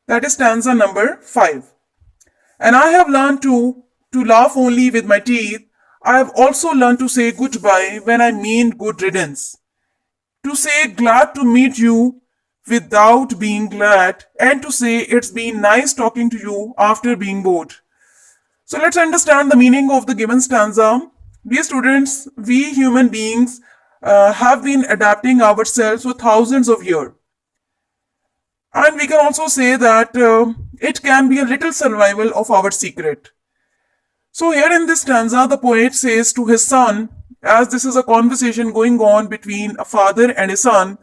That is stanza number 5. And I have learned to laugh only with my teeth. I have also learned to say goodbye when I mean good riddance. To say glad to meet you without being glad, and to say it's been nice talking to you after being bored. So let's understand the meaning of the given stanza. We students, we human beings, have been adapting ourselves for thousands of years. And we can also say that it can be a little survival of our secret. So, here in this stanza, the poet says to his son, as this is a conversation going on between a father and a son,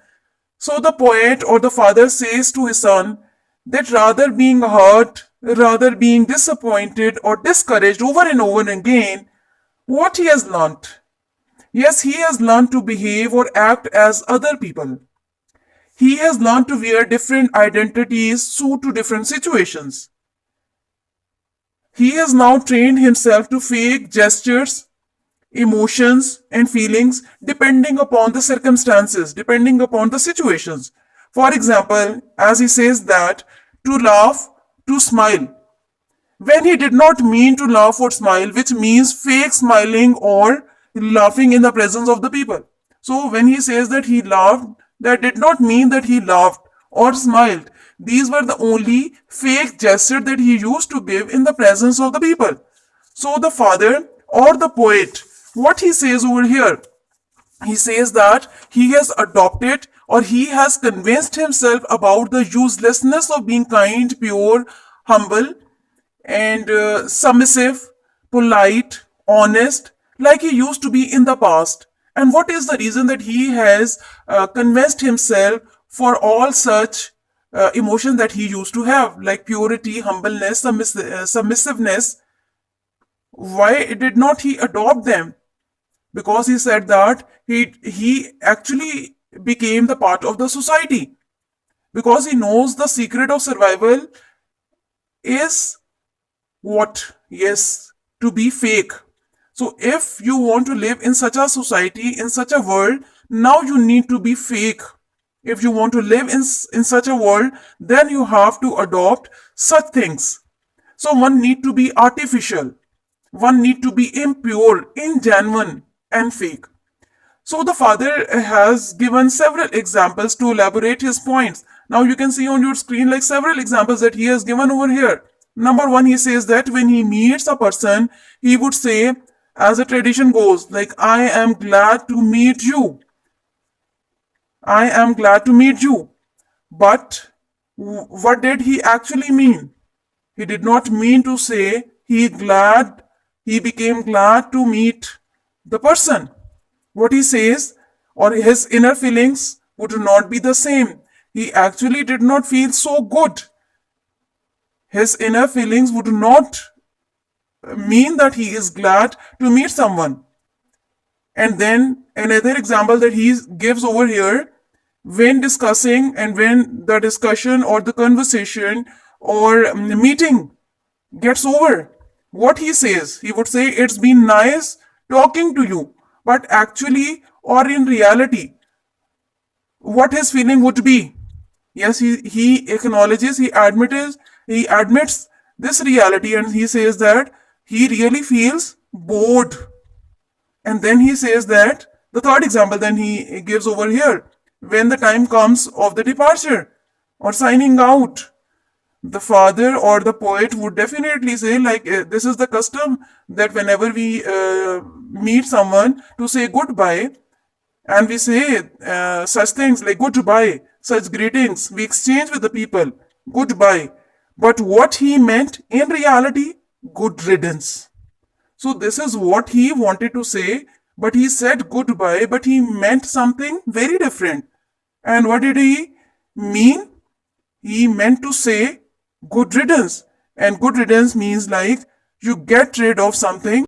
so the poet or the father says to his son that rather being hurt, rather being disappointed or discouraged over and over again, what he has learnt. Yes, he has learned to behave or act as other people. He has learned to wear different identities suit to different situations. He has now trained himself to fake gestures, emotions, and feelings depending upon the circumstances, depending upon the situations. For example, as he says that to laugh, to smile, when he did not mean to laugh or smile, which means fake smiling or laughing in the presence of the people. So when he says that he laughed, that did not mean that he laughed or smiled. These were the only fake gestures that he used to give in the presence of the people. So the father or the poet, what he says over here, he says that he has adopted or he has convinced himself about the uselessness of being kind, pure, humble, and submissive, polite, honest, like he used to be in the past. And what is the reason that he has convinced himself for all such emotions that he used to have, like purity, humbleness, submissiveness? Why did not he adopt them? Because he said that he actually became the part of the society, because he knows the secret of survival is what? Yes, to be fake. So if you want to live in such a society, in such a world, now you need to be fake. If you want to live in such a world, then you have to adopt such things. So one need to be artificial. One need to be impure, ingenuine, and fake. So the father has given several examples to elaborate his points. Now you can see on your screen like several examples that he has given over here. Number one, he says that when he meets a person, he would say, as a tradition goes, like, I am glad to meet you. I am glad to meet you. But what did he actually mean? He did not mean to say he became glad to meet the person. What he says or his inner feelings would not be the same. He actually did not feel so good. His inner feelings would not mean that he is glad to meet someone. And then another example that he gives over here, when discussing and when the discussion or the conversation or meeting gets over, what he says, he would say, it's been nice talking to you. But actually, or in reality, what his feeling would be. Yes, he acknowledges, he admits this reality, and he says that he really feels bored. And then he says that the third example then he gives over here, when the time comes of the departure or signing out, the father or the poet would definitely say, like, this is the custom that whenever we meet someone, to say goodbye, and we say such things like goodbye, such greetings we exchange with the people, goodbye. But what he meant in reality, good riddance. So this is what he wanted to say, but he said goodbye, but he meant something very different. And what did he mean? He meant to say good riddance. And good riddance means like you get rid of something